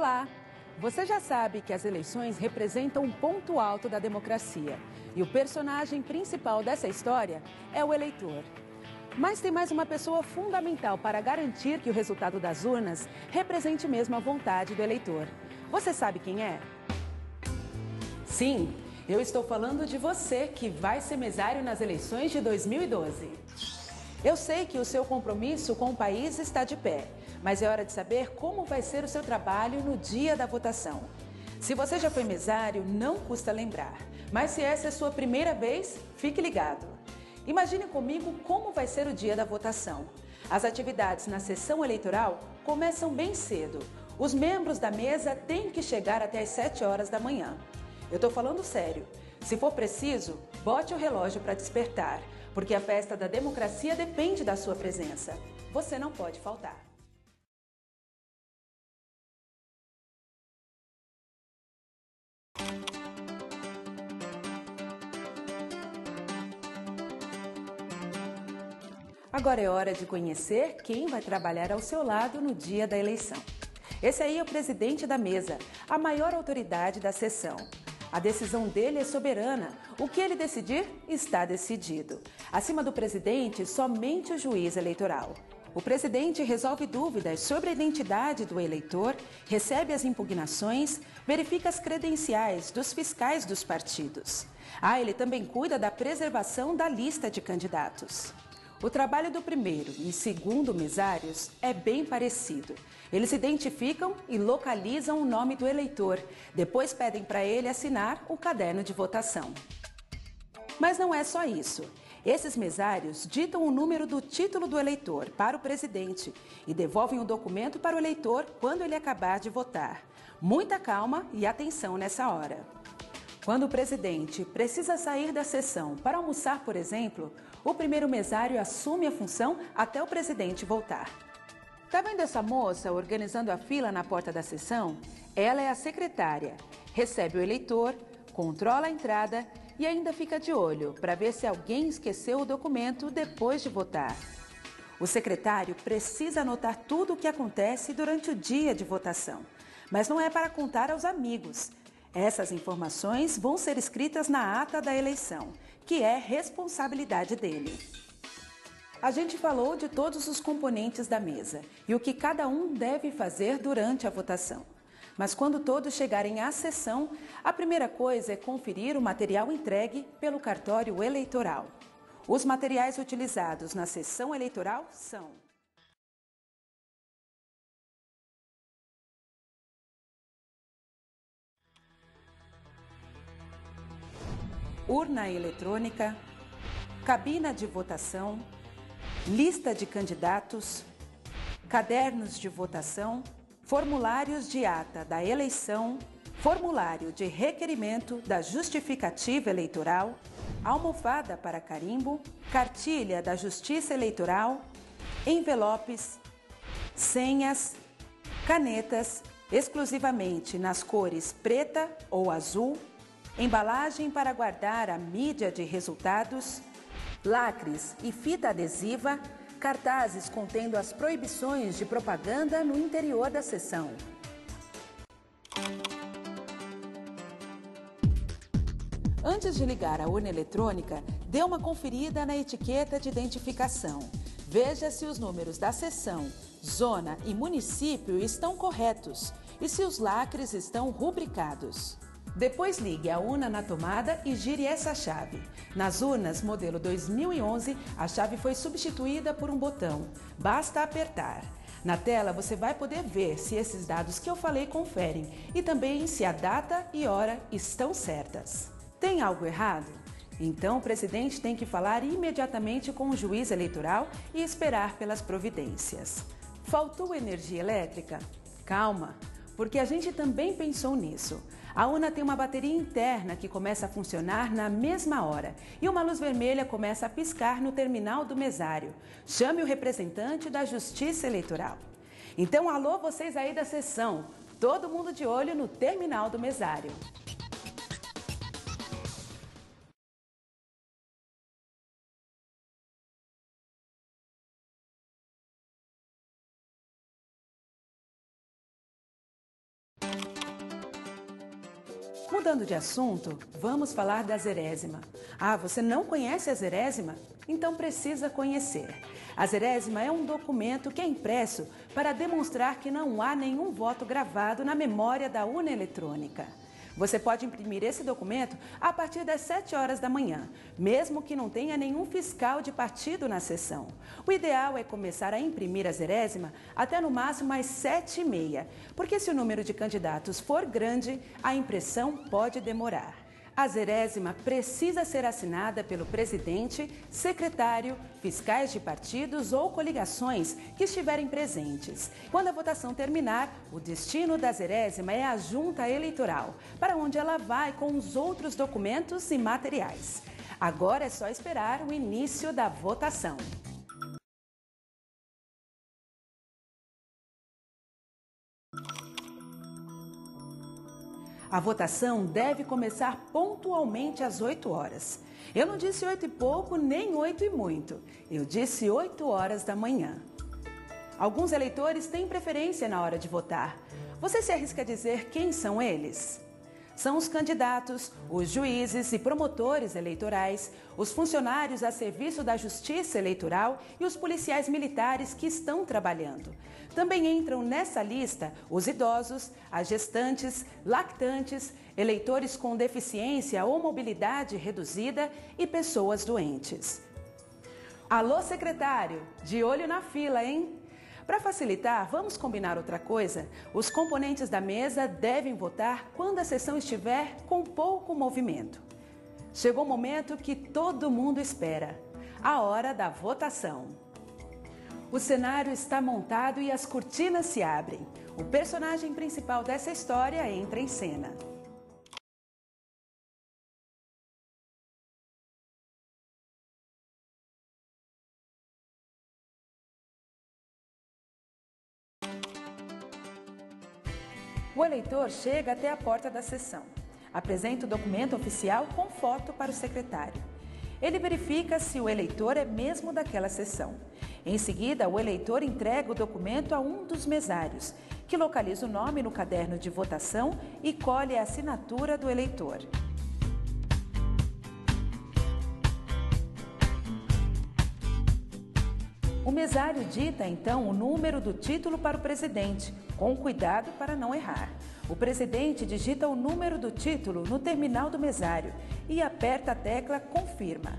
Olá! Você já sabe que as eleições representam um ponto alto da democracia. E o personagem principal dessa história é o eleitor. Mas tem mais uma pessoa fundamental para garantir que o resultado das urnas represente mesmo a vontade do eleitor. Você sabe quem é? Sim, eu estou falando de você que vai ser mesário nas eleições de 2012. Eu sei que o seu compromisso com o país está de pé, mas é hora de saber como vai ser o seu trabalho no dia da votação. Se você já foi mesário, não custa lembrar, mas se essa é a sua primeira vez, fique ligado. Imagine comigo como vai ser o dia da votação. As atividades na sessão eleitoral começam bem cedo. Os membros da mesa têm que chegar até às 7 horas da manhã. Eu estou falando sério. Se for preciso, bote o relógio para despertar, porque a festa da democracia depende da sua presença. Você não pode faltar. Agora é hora de conhecer quem vai trabalhar ao seu lado no dia da eleição. Esse aí é o presidente da mesa, a maior autoridade da sessão. A decisão dele é soberana. O que ele decidir, está decidido. Acima do presidente, somente o juiz eleitoral. O presidente resolve dúvidas sobre a identidade do eleitor, recebe as impugnações, verifica as credenciais dos fiscais dos partidos. Ele também cuida da preservação da lista de candidatos. O trabalho do primeiro e segundo mesários é bem parecido. Eles identificam e localizam o nome do eleitor. Depois pedem para ele assinar o caderno de votação. Mas não é só isso. Esses mesários ditam o número do título do eleitor para o presidente e devolvem o documento para o eleitor quando ele acabar de votar. Muita calma e atenção nessa hora. Quando o presidente precisa sair da sessão para almoçar, por exemplo, o primeiro mesário assume a função até o presidente voltar. Tá vendo essa moça organizando a fila na porta da sessão? Ela é a secretária. Recebe o eleitor, controla a entrada e ainda fica de olho para ver se alguém esqueceu o documento depois de votar. O secretário precisa anotar tudo o que acontece durante o dia de votação, mas não é para contar aos amigos. Essas informações vão ser escritas na ata da eleição, que é responsabilidade dele. A gente falou de todos os componentes da mesa e o que cada um deve fazer durante a votação. Mas quando todos chegarem à sessão, a primeira coisa é conferir o material entregue pelo cartório eleitoral. Os materiais utilizados na sessão eleitoral são: urna eletrônica, cabina de votação, lista de candidatos, cadernos de votação, formulários de ata da eleição, formulário de requerimento da justificativa eleitoral, almofada para carimbo, cartilha da Justiça Eleitoral, envelopes, senhas, canetas, exclusivamente nas cores preta ou azul, embalagem para guardar a mídia de resultados, lacres e fita adesiva, cartazes contendo as proibições de propaganda no interior da sessão. Antes de ligar a urna eletrônica, dê uma conferida na etiqueta de identificação. Veja se os números da seção, zona e município estão corretos e se os lacres estão rubricados. Depois ligue a urna na tomada e gire essa chave. Nas urnas modelo 2011, a chave foi substituída por um botão. Basta apertar. Na tela você vai poder ver se esses dados que eu falei conferem e também se a data e hora estão certas. Tem algo errado? Então o presidente tem que falar imediatamente com o juiz eleitoral e esperar pelas providências. Faltou energia elétrica? Calma, porque a gente também pensou nisso. A urna tem uma bateria interna que começa a funcionar na mesma hora e uma luz vermelha começa a piscar no terminal do mesário. Chame o representante da Justiça Eleitoral. Então, alô vocês aí da sessão, todo mundo de olho no terminal do mesário. Mudando de assunto, vamos falar da Zerésima. Ah, você não conhece a Zerésima? Então precisa conhecer. A Zerésima é um documento que é impresso para demonstrar que não há nenhum voto gravado na memória da urna eletrônica. Você pode imprimir esse documento a partir das 7 horas da manhã, mesmo que não tenha nenhum fiscal de partido na sessão. O ideal é começar a imprimir a Zerésima até no máximo às 7h30, porque se o número de candidatos for grande, a impressão pode demorar. A Zerésima precisa ser assinada pelo presidente, secretário, fiscais de partidos ou coligações que estiverem presentes. Quando a votação terminar, o destino da Zerésima é a junta eleitoral, para onde ela vai com os outros documentos e materiais. Agora é só esperar o início da votação. A votação deve começar pontualmente às 8 horas. Eu não disse 8 e pouco, nem 8 e muito. Eu disse 8 horas da manhã. Alguns eleitores têm preferência na hora de votar. Você se arrisca a dizer quem são eles? São os candidatos, os juízes e promotores eleitorais, os funcionários a serviço da Justiça Eleitoral e os policiais militares que estão trabalhando. Também entram nessa lista os idosos, as gestantes, lactantes, eleitores com deficiência ou mobilidade reduzida e pessoas doentes. Alô, secretário, de olho na fila, hein? Para facilitar, vamos combinar outra coisa? Os componentes da mesa devem votar quando a sessão estiver com pouco movimento. Chegou o momento que todo mundo espera, a hora da votação. O cenário está montado e as cortinas se abrem. O personagem principal dessa história entra em cena. O eleitor chega até a porta da sessão. Apresenta o documento oficial com foto para o secretário. Ele verifica se o eleitor é mesmo daquela sessão. Em seguida, o eleitor entrega o documento a um dos mesários, que localiza o nome no caderno de votação e colhe a assinatura do eleitor. O mesário dita, então, o número do título para o presidente, com cuidado para não errar. O presidente digita o número do título no terminal do mesário e aperta a tecla Confirma.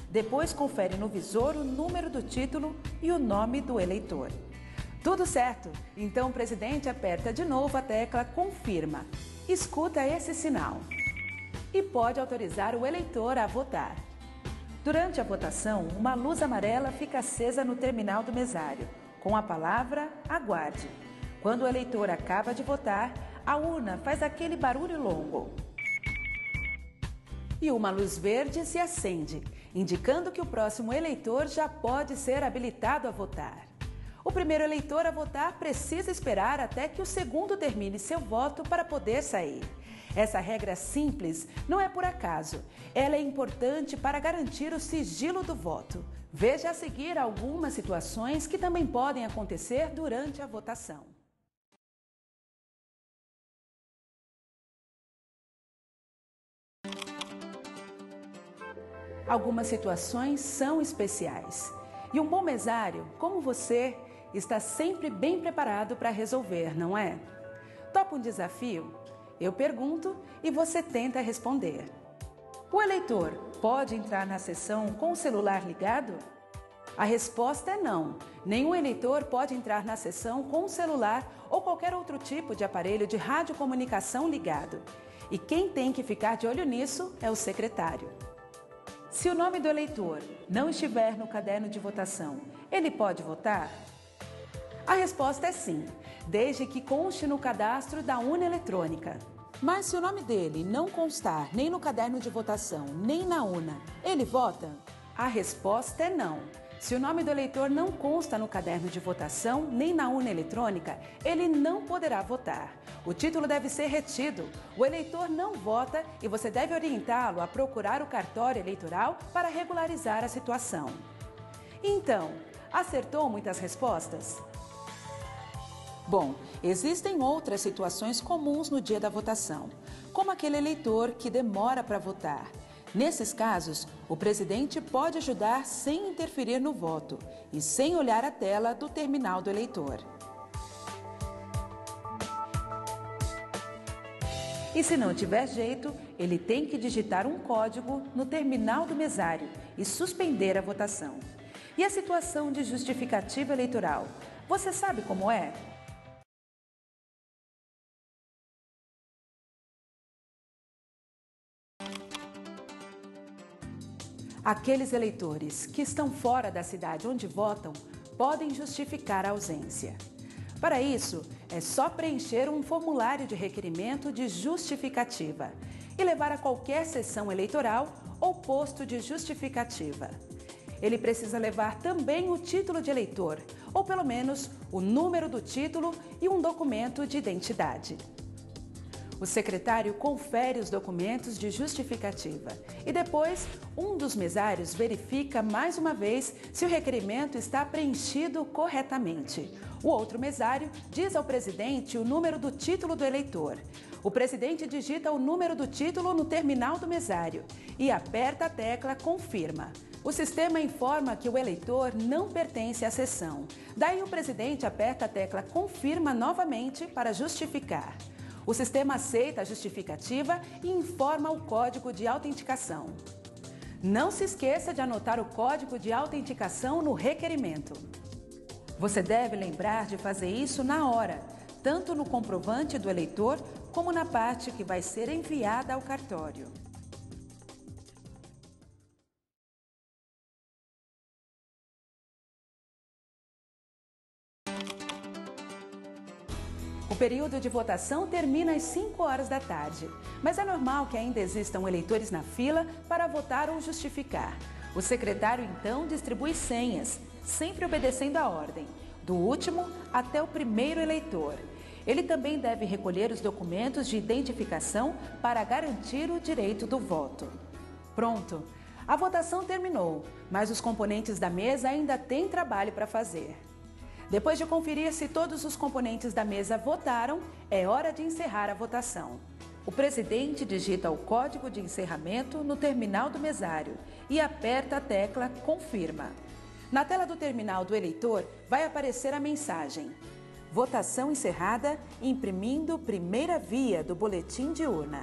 Depois confere no visor o número do título e o nome do eleitor. Tudo certo? Então o presidente aperta de novo a tecla Confirma. Escuta esse sinal e pode autorizar o eleitor a votar. Durante a votação, uma luz amarela fica acesa no terminal do mesário, com a palavra Aguarde. Quando o eleitor acaba de votar, a urna faz aquele barulho longo. E uma luz verde se acende, indicando que o próximo eleitor já pode ser habilitado a votar. O primeiro eleitor a votar precisa esperar até que o segundo termine seu voto para poder sair. Essa regra simples não é por acaso. Ela é importante para garantir o sigilo do voto. Veja a seguir algumas situações que também podem acontecer durante a votação. Algumas situações são especiais. E um bom mesário, como você, está sempre bem preparado para resolver, não é? Topa um desafio? Eu pergunto e você tenta responder. O eleitor pode entrar na sessão com o celular ligado? A resposta é não. Nenhum eleitor pode entrar na sessão com o celular ou qualquer outro tipo de aparelho de radiocomunicação ligado. E quem tem que ficar de olho nisso é o secretário. Se o nome do eleitor não estiver no caderno de votação, ele pode votar? A resposta é sim, desde que conste no cadastro da urna eletrônica. Mas se o nome dele não constar nem no caderno de votação, nem na urna, ele vota? A resposta é não. Se o nome do eleitor não consta no caderno de votação, nem na urna eletrônica, ele não poderá votar. O título deve ser retido. O eleitor não vota e você deve orientá-lo a procurar o cartório eleitoral para regularizar a situação. Então, acertou muitas respostas? Bom, existem outras situações comuns no dia da votação. como aquele eleitor que demora para votar. Nesses casos, o presidente pode ajudar sem interferir no voto e sem olhar a tela do terminal do eleitor. E se não tiver jeito, ele tem que digitar um código no terminal do mesário e suspender a votação. E a situação de justificativa eleitoral? Você sabe como é? Aqueles eleitores que estão fora da cidade onde votam podem justificar a ausência. Para isso, é só preencher um formulário de requerimento de justificativa e levar a qualquer sessão eleitoral ou posto de justificativa. Ele precisa levar também o título de eleitor, ou pelo menos o número do título e um documento de identidade. O secretário confere os documentos de justificativa e depois um dos mesários verifica mais uma vez se o requerimento está preenchido corretamente. O outro mesário diz ao presidente o número do título do eleitor. O presidente digita o número do título no terminal do mesário e aperta a tecla Confirma. O sistema informa que o eleitor não pertence à sessão. Daí o presidente aperta a tecla Confirma novamente para justificar. O sistema aceita a justificativa e informa o código de autenticação. Não se esqueça de anotar o código de autenticação no requerimento. Você deve lembrar de fazer isso na hora, tanto no comprovante do eleitor como na parte que vai ser enviada ao cartório. O período de votação termina às 5 horas da tarde, mas é normal que ainda existam eleitores na fila para votar ou justificar. O secretário, então, distribui senhas, sempre obedecendo a ordem, do último até o primeiro eleitor. Ele também deve recolher os documentos de identificação para garantir o direito do voto. Pronto! A votação terminou, mas os componentes da mesa ainda têm trabalho para fazer. Depois de conferir se todos os componentes da mesa votaram, é hora de encerrar a votação. O presidente digita o código de encerramento no terminal do mesário e aperta a tecla Confirma. Na tela do terminal do eleitor vai aparecer a mensagem: votação encerrada, imprimindo primeira via do boletim de urna.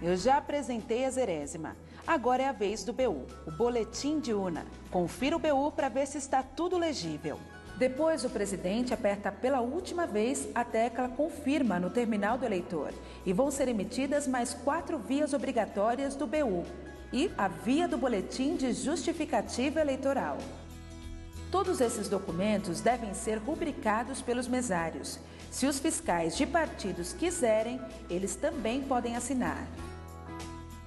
Eu já apresentei a zerésima. Agora é a vez do BU, o boletim de urna. Confira o BU para ver se está tudo legível. Depois, o presidente aperta pela última vez a tecla Confirma no terminal do eleitor e vão ser emitidas mais 4 vias obrigatórias do BU e a via do boletim de justificativa eleitoral. Todos esses documentos devem ser rubricados pelos mesários. Se os fiscais de partidos quiserem, eles também podem assinar.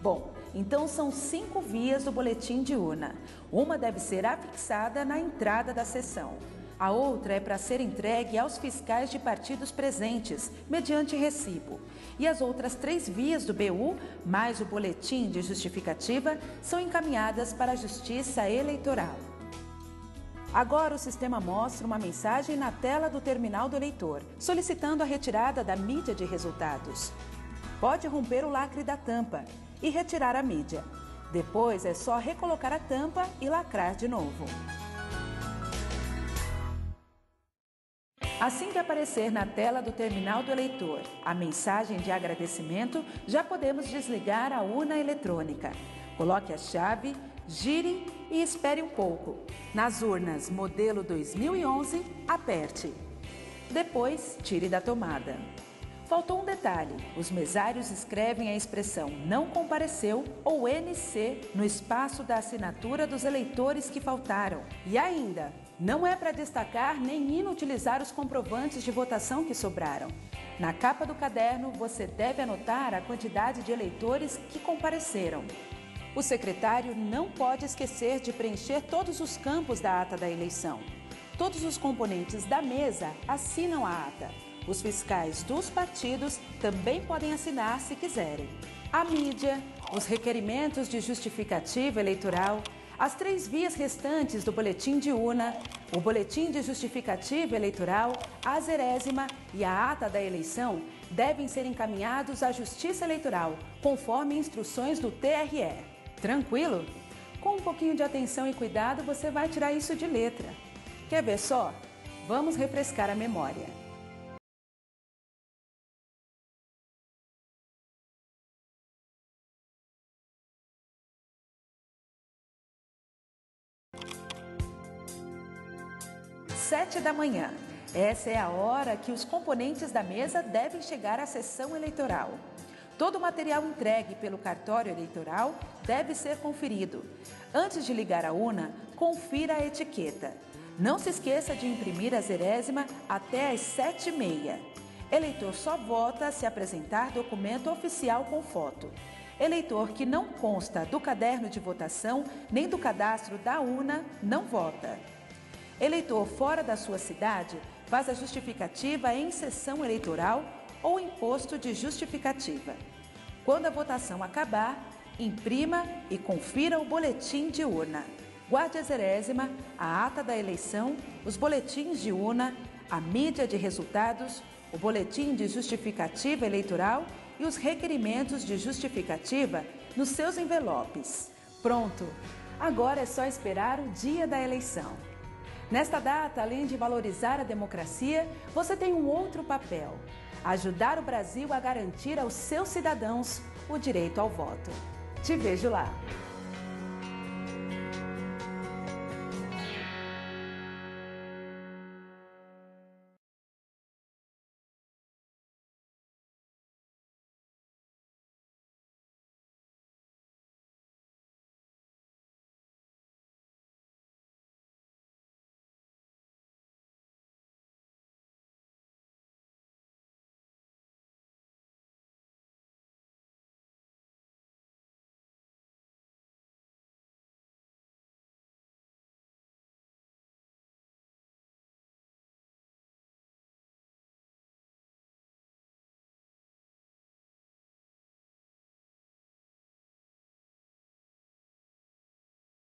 Bom, então são 5 vias do boletim de urna. Uma deve ser afixada na entrada da sessão. A outra é para ser entregue aos fiscais de partidos presentes, mediante recibo. E as outras 3 vias do BU, mais o boletim de justificativa, são encaminhadas para a Justiça Eleitoral. Agora o sistema mostra uma mensagem na tela do terminal do eleitor, solicitando a retirada da mídia de resultados. Pode romper o lacre da tampa e retirar a mídia. Depois é só recolocar a tampa e lacrar de novo. Assim que aparecer na tela do terminal do eleitor a mensagem de agradecimento, já podemos desligar a urna eletrônica. Coloque a chave, gire e espere um pouco. Nas urnas modelo 2011, aperte. Depois, tire da tomada. Faltou um detalhe: os mesários escrevem a expressão não compareceu ou NC no espaço da assinatura dos eleitores que faltaram. E ainda, não é para destacar nem inutilizar os comprovantes de votação que sobraram. Na capa do caderno, você deve anotar a quantidade de eleitores que compareceram. O secretário não pode esquecer de preencher todos os campos da ata da eleição. Todos os componentes da mesa assinam a ata. Os fiscais dos partidos também podem assinar se quiserem. A mídia, os requerimentos de justificativa eleitoral, as 3 vias restantes do boletim de urna, o boletim de justificativa eleitoral, a zerésima e a ata da eleição devem ser encaminhados à Justiça Eleitoral, conforme instruções do TRE. Tranquilo? Com um pouquinho de atenção e cuidado, você vai tirar isso de letra. Quer ver só? Vamos refrescar a memória. Sete da manhã. Essa é a hora que os componentes da mesa devem chegar à sessão eleitoral. Todo o material entregue pelo cartório eleitoral deve ser conferido. Antes de ligar a urna, confira a etiqueta. Não se esqueça de imprimir a zerésima até às 7h30. Eleitor só vota se apresentar documento oficial com foto. Eleitor que não consta do caderno de votação nem do cadastro da urna não vota. Eleitor fora da sua cidade faz a justificativa em sessão eleitoral ou em posto de justificativa. Quando a votação acabar, imprima e confira o boletim de urna. Guarde a zerésima, a ata da eleição, os boletins de urna, a mídia de resultados, o boletim de justificativa eleitoral e os requerimentos de justificativa nos seus envelopes. Pronto! Agora é só esperar o dia da eleição. Nesta data, além de valorizar a democracia, você tem um outro papel: ajudar o Brasil a garantir aos seus cidadãos o direito ao voto. Te vejo lá!